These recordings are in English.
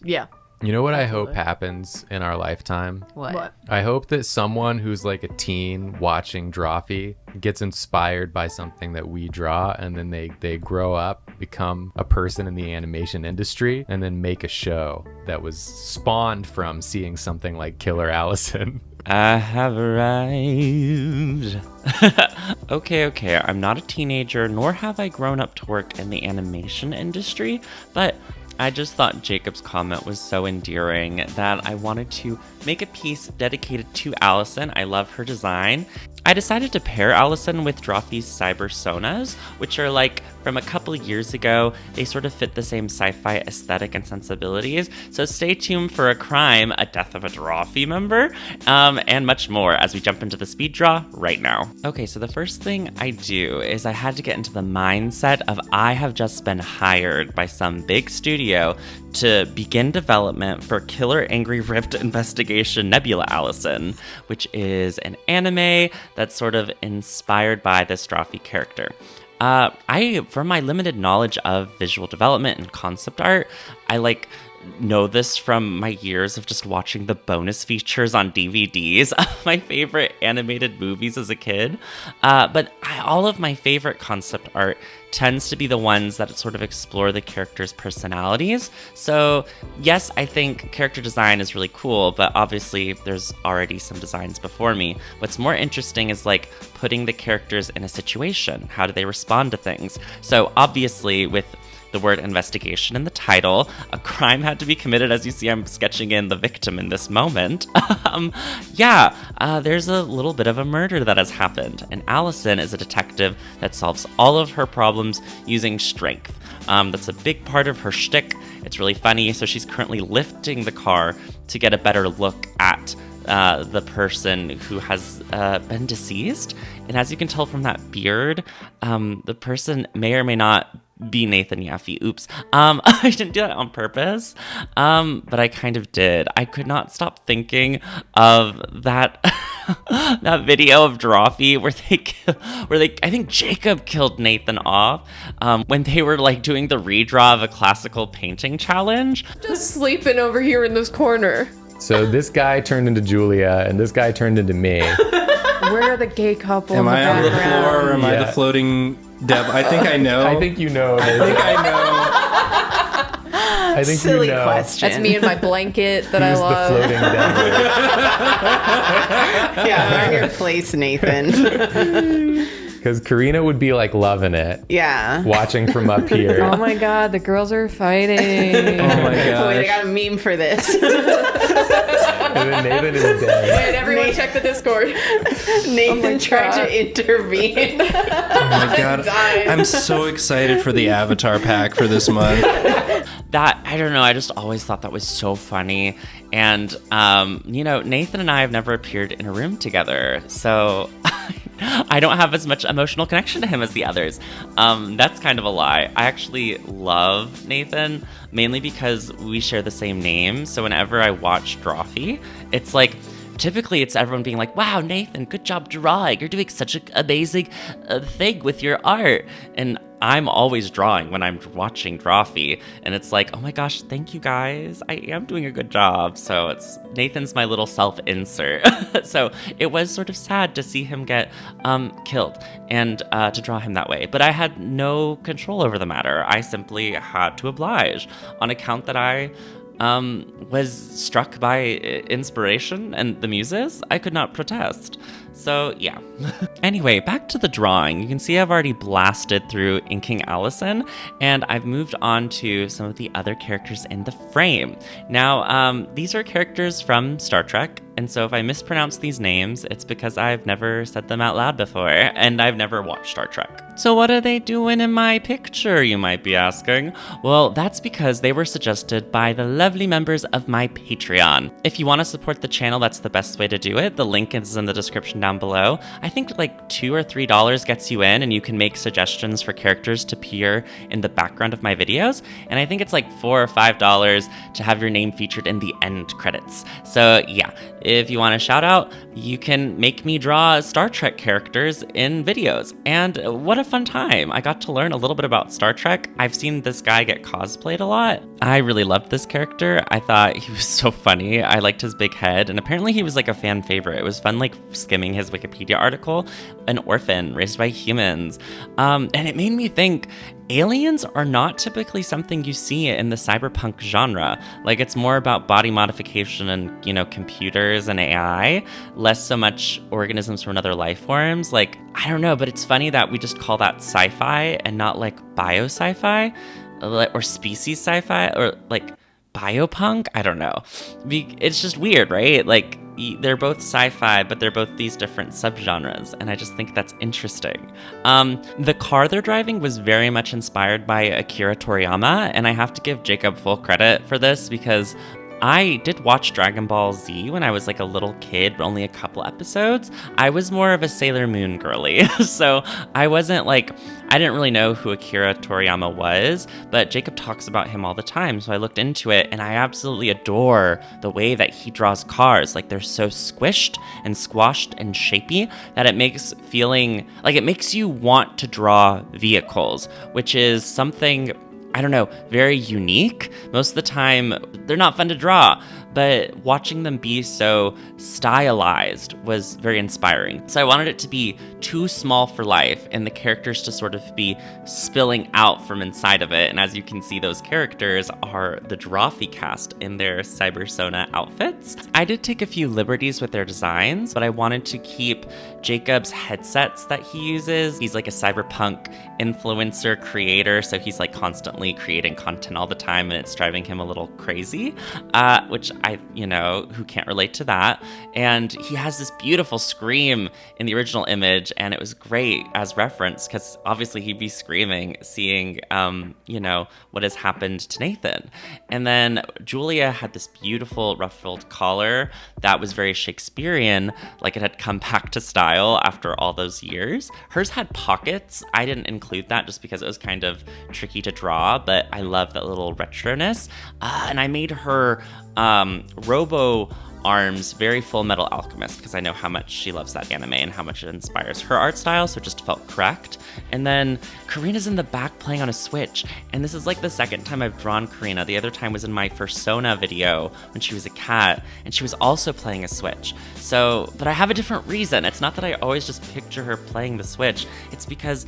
Yeah. You know what I hope Absolutely. happens in our lifetime? What? I hope that someone who's like a teen watching Drawfee gets inspired by something that we draw, and then they grow up, become a person in the animation industry, and then make a show that was spawned from seeing something like Killer Allison. I have arrived. Okay. I'm not a teenager, nor have I grown up to work in the animation industry, but I just thought Jacob's comment was so endearing that I wanted to make a piece dedicated to Allison. I love her design. I decided to pair Allison with Drawfee's Cybersonas, which are like from a couple years ago. They sort of fit the same sci-fi aesthetic and sensibilities. So stay tuned for a crime, a death of a Drawfee member, and much more as we jump into the speed draw right now. Okay, so the first thing I do is I had to get into the mindset of I have just been hired by some big studio to begin development for Killer Angry Ripped Investigation Nebula Allison, which is an anime that's sort of inspired by this Drawfee character. From my limited knowledge of visual development and concept art, I know this from my years of just watching the bonus features on DVDs of my favorite animated movies as a kid. But all of my favorite concept art tends to be the ones that sort of explore the characters' personalities. So yes, I think character design is really cool, but obviously there's already some designs before me. What's more interesting is putting the characters in a situation. How do they respond to things? So obviously with the word investigation in the title, a crime had to be committed. As you see, I'm sketching in the victim in this moment. There's a little bit of a murder that has happened, and Allison is a detective that solves all of her problems using strength. That's a big part of her shtick. It's really funny. So she's currently lifting the car to get a better look at the person who has been deceased. And as you can tell from that beard, the person may or may not be Nathan Yaffe. Oops. I didn't do that on purpose, but I kind of did. I could not stop thinking of that that video of Drawfee where I think Jacob killed Nathan off when they were doing the redraw of a classical painting challenge. Just sleeping over here in this corner. So this guy turned into Julia, and this guy turned into me. Where are the gay couple? Am I on the floor or am I the Yeah. floating Deb? I think I know. I think you know. I think I know. I think Silly you know. question. That's me and my blanket that Who's I the love. floating devil? Yeah, learn your place, Nathan. Because Karina would be loving it, Yeah. watching from up here. Oh my god, the girls are fighting. Oh my Wait, I gosh. got a meme for this. And then Nathan is dead. Wait, everyone check the Discord. Nathan tried God. to intervene. Oh my god. Dying. I'm so excited for the Avatar pack for this month. That, I don't know, I just always thought that was so funny. And, Nathan and I have never appeared in a room together, so I don't have as much emotional connection to him as the others. That's kind of a lie. I actually love Nathan, mainly because we share the same name, so whenever I watch Drawfee, it's typically it's everyone being like, wow, Nathan, good job drawing. You're doing such an amazing thing with your art. And I'm always drawing when I'm watching Drawfee. And it's oh my gosh, thank you guys. I am doing a good job. So Nathan's my little self-insert. So it was sort of sad to see him get killed and to draw him that way. But I had no control over the matter. I simply had to oblige on account that I was struck by inspiration and the muses. I could not protest. So yeah. Anyway, back to the drawing. You can see I've already blasted through inking Allison, and I've moved on to some of the other characters in the frame. Now, these are characters from Star Trek, and so if I mispronounce these names, it's because I've never said them out loud before, and I've never watched Star Trek. So what are they doing in my picture, you might be asking? Well, that's because they were suggested by the lovely members of my Patreon. If you want to support the channel, that's the best way to do it. The link is in the description down below. I think $2 or $3 gets you in, and you can make suggestions for characters to appear in the background of my videos. And I think it's $4 or $5 to have your name featured in the end credits. So yeah, if you want a shout out, you can make me draw Star Trek characters in videos. And what a fun time. I got to learn a little bit about Star Trek. I've seen this guy get cosplayed a lot. I really loved this character. I thought he was so funny. I liked his big head, and apparently he was like a fan favorite. It was fun like skimming his Wikipedia article. An orphan raised by humans. And it made me think, aliens are not typically something you see in the cyberpunk genre. Like, it's more about body modification and, you know, computers and AI, less so much organisms from other life forms. Like, I don't know, but it's funny that we just call that sci-fi and not like bio-sci-fi or species sci-fi or like biopunk. I don't know. It's just weird, right? Like, they're both sci-fi, but they're both these different subgenres, and I just think that's interesting. The car they're driving was very much inspired by Akira Toriyama, and I have to give Jacob full credit for this because I did watch Dragon Ball Z when I was like a little kid, but only a couple episodes. I was more of a Sailor Moon girly, so I didn't really know who Akira Toriyama was, but Jacob talks about him all the time, so I looked into it, and I absolutely adore the way that he draws cars. Like, they're so squished and squashed and shapy that it makes you want to draw vehicles, which is something, I don't know, very unique. Most of the time, they're not fun to draw, but watching them be so stylized was very inspiring. So I wanted it to be too small for life and the characters to sort of be spilling out from inside of it. And as you can see, those characters are the Drawfee cast in their Cybersona outfits. I did take a few liberties with their designs, but I wanted to keep Jacob's headsets that he uses. He's like a cyberpunk influencer creator, so he's like constantly creating content all the time, and it's driving him a little crazy, which who can't relate to that. And he has this beautiful scream in the original image, and it was great as reference because obviously he'd be screaming seeing what has happened to Nathan. And then Julia had this beautiful ruffled collar that was very Shakespearean, like it had come back to style after all those years. Hers had pockets. I didn't include that just because it was kind of tricky to draw, but I love that little retroness. And I made her robo arms very Full Metal Alchemist because I know how much she loves that anime and how much it inspires her art style, so it just felt correct. And then Karina's in the back playing on a Switch, and this is like the second time I've drawn Karina. The other time was in my Fursona video when she was a cat, and she was also playing a Switch. But I have a different reason. It's not that I always just picture her playing the Switch. It's because,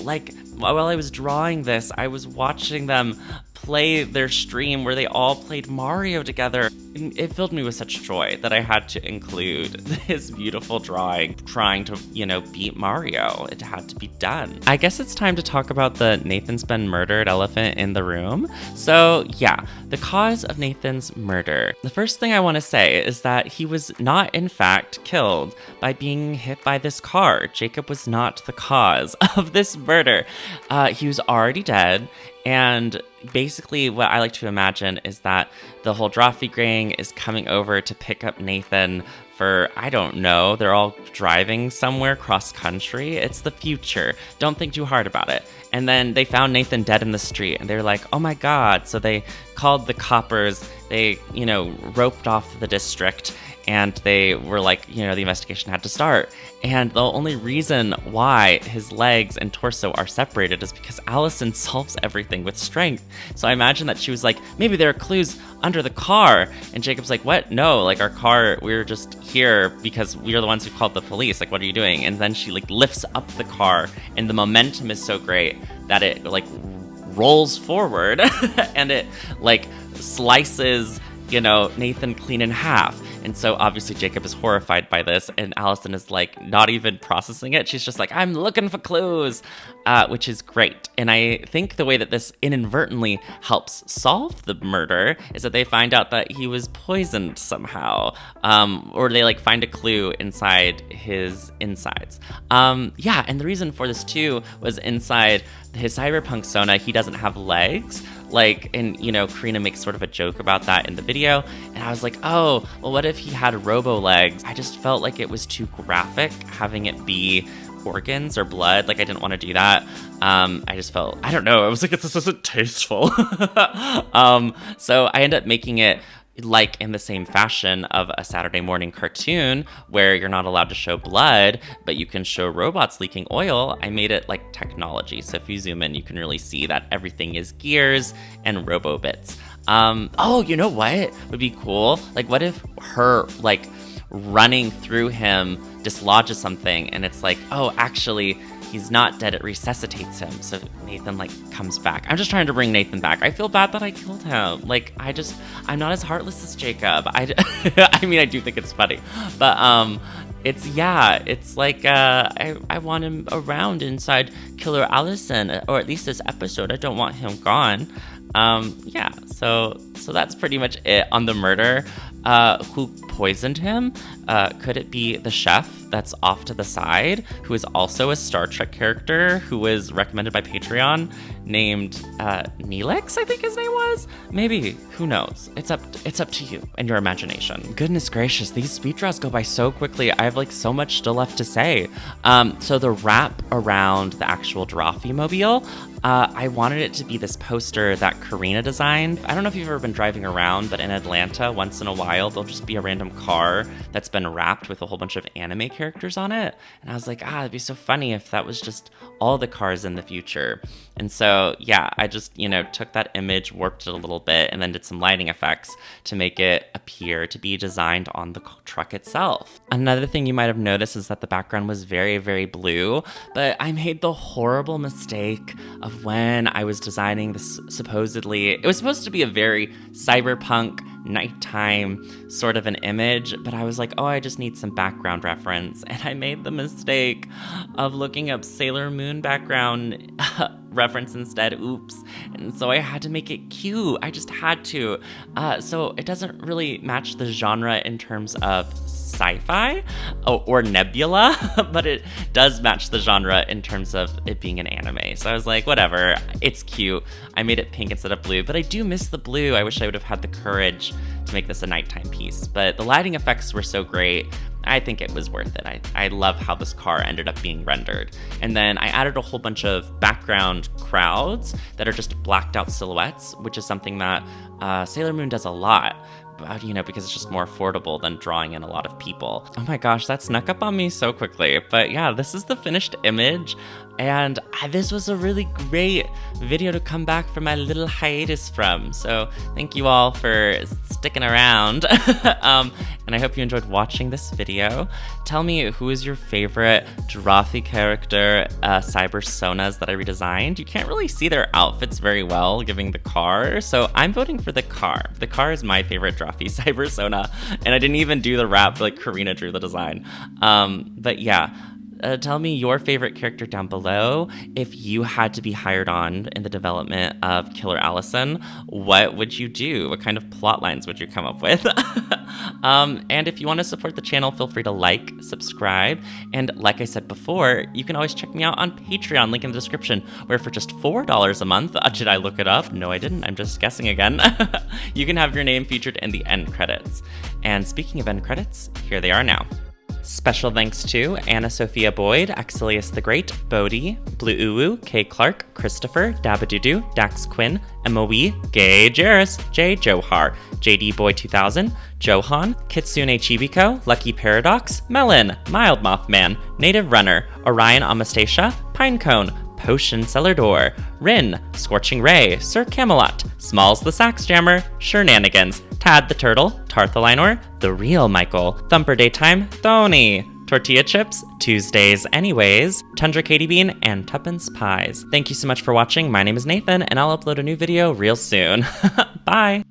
like, while I was drawing this, I was watching them play their stream where they all played Mario together. It filled me with such joy that I had to include this beautiful drawing trying to, beat Mario. It had to be done. I guess it's time to talk about the Nathan's been murdered elephant in the room. So yeah, the cause of Nathan's murder. The first thing I want to say is that he was not in fact killed by being hit by this car. Jacob was not the cause of this murder. He was already dead. And basically what I like to imagine is that the whole Drawfee gang is coming over to pick up Nathan for, I don't know, they're all driving somewhere cross country. It's the future. Don't think too hard about it. And then they found Nathan dead in the street, and they're like, oh my God. So they called the coppers. They, roped off the district, and they were like, the investigation had to start. And the only reason why his legs and torso are separated is because Allison solves everything with strength. So I imagine that she was like, maybe there are clues under the car. And Jacob's like, what? No, like our car, we're just here because we are the ones who called the police. Like, what are you doing? And then she like lifts up the car, and the momentum is so great that it like rolls forward and it like slices Nathan clean in half. And so obviously Jacob is horrified by this, and Allison is like not even processing it. She's just like, I'm looking for clues, which is great. And I think the way that this inadvertently helps solve the murder is that they find out that he was poisoned somehow, or they like find a clue inside his insides. And the reason for this too was inside his cyberpunk Sona, he doesn't have legs. Karina makes sort of a joke about that in the video. And I was like, oh, well, what if he had robo legs? I just felt like it was too graphic having it be organs or blood. Like, I didn't want to do that. I just felt, I don't know. I was like, this isn't tasteful. So I ended up making it like in the same fashion of a Saturday morning cartoon where you're not allowed to show blood, but you can show robots leaking oil, I made it like technology. So if you zoom in, you can really see that everything is gears and robo bits. Oh, you know what would be cool? Like, what if her, like, running through him dislodges something and it's like, oh, actually, he's not dead, it resuscitates him. So Nathan, like, comes back. I'm just trying to bring Nathan back. I feel bad that I killed him. Like, I'm not as heartless as Jacob. I mean, I do think it's funny. But, it's like, I want him around inside Killer Allison, or at least this episode. I don't want him gone. So that's pretty much it on the murder. Who poisoned him? Could it be the chef that's off to the side, who is also a Star Trek character who was recommended by Patreon, named Neelix, I think his name was? Maybe. Who knows? It's up to you and your imagination. Goodness gracious, these speed draws go by so quickly. I have like so much still left to say. So the wrap around the actual Drawfee mobile, I wanted it to be this poster that Karina designed. I don't know if you've ever been driving around, but in Atlanta, once in a while, there'll just be a random car that's been wrapped with a whole bunch of anime characters on it. And I was like, it'd be so funny if that was just all the cars in the future. And so, yeah, I just, took that image, warped it a little bit, and then did some lighting effects to make it appear to be designed on the truck itself. Another thing you might have noticed is that the background was very, very blue, but I made the horrible mistake of when I was designing this, it was supposed to be a very cyberpunk nighttime sort of an image, but I was like, I just need some background reference, and I made the mistake of looking up Sailor Moon background reference instead. Oops. And so I had to make it cute. I just had to. So it doesn't really match the genre in terms of sci-fi or nebula, but it does match the genre in terms of it being an anime. So I was like, whatever, it's cute. I made it pink instead of blue, but I do miss the blue. I wish I would have had the courage to make this a nighttime piece, but the lighting effects were so great. I think it was worth it. I love how this car ended up being rendered. And then I added a whole bunch of background crowds that are just blacked out silhouettes, which is something that Sailor Moon does a lot. Because it's just more affordable than drawing in a lot of people. Oh my gosh, that snuck up on me so quickly. But yeah, this is the finished image. And this was a really great video to come back from my little hiatus from. So thank you all for sticking around. And I hope you enjoyed watching this video. Tell me, who is your favorite Drawfee character cybersonas that I redesigned? You can't really see their outfits very well, giving the car. So I'm voting for the car. The car is my favorite Drawfee cybersona. And I didn't even do the wrap, like Karina drew the design. But yeah. Tell me your favorite character down below. If you had to be hired on in the development of Killer Allison, what would you do? What kind of plot lines would you come up with? And if you want to support the channel, feel free to like, subscribe, and like I said before, you can always check me out on Patreon, link in the description, where for just $4 a month, did I look it up? No, I didn't. I'm just guessing again. You can have your name featured in the end credits. And speaking of end credits, here they are now. Special thanks to Anna Sophia Boyd, Axelius the Great, Bodhi, Blue Uwu, Kay Clark, Christopher, Dabadudu, Dax Quinn, Emma Wee, Gay Jairus, Jay Johar, JD Boy 2000, Johan, Kitsune Chibiko, Lucky Paradox, Melon, Mild Mothman, Native Runner, Orion Amastasia, Pinecone, Potion Cellar Door, Rin, Scorching Ray, Sir Camelot, Smalls the Sax Jammer, Shenanigans, Tad the Turtle, Tarthalinor, The Real Michael, Thumper Daytime, Thony, Tortilla Chips, Tuesdays Anyways, Tundra Katie Bean, and Tuppence Pies. Thank you so much for watching. My name is Nathan, and I'll upload a new video real soon. Bye!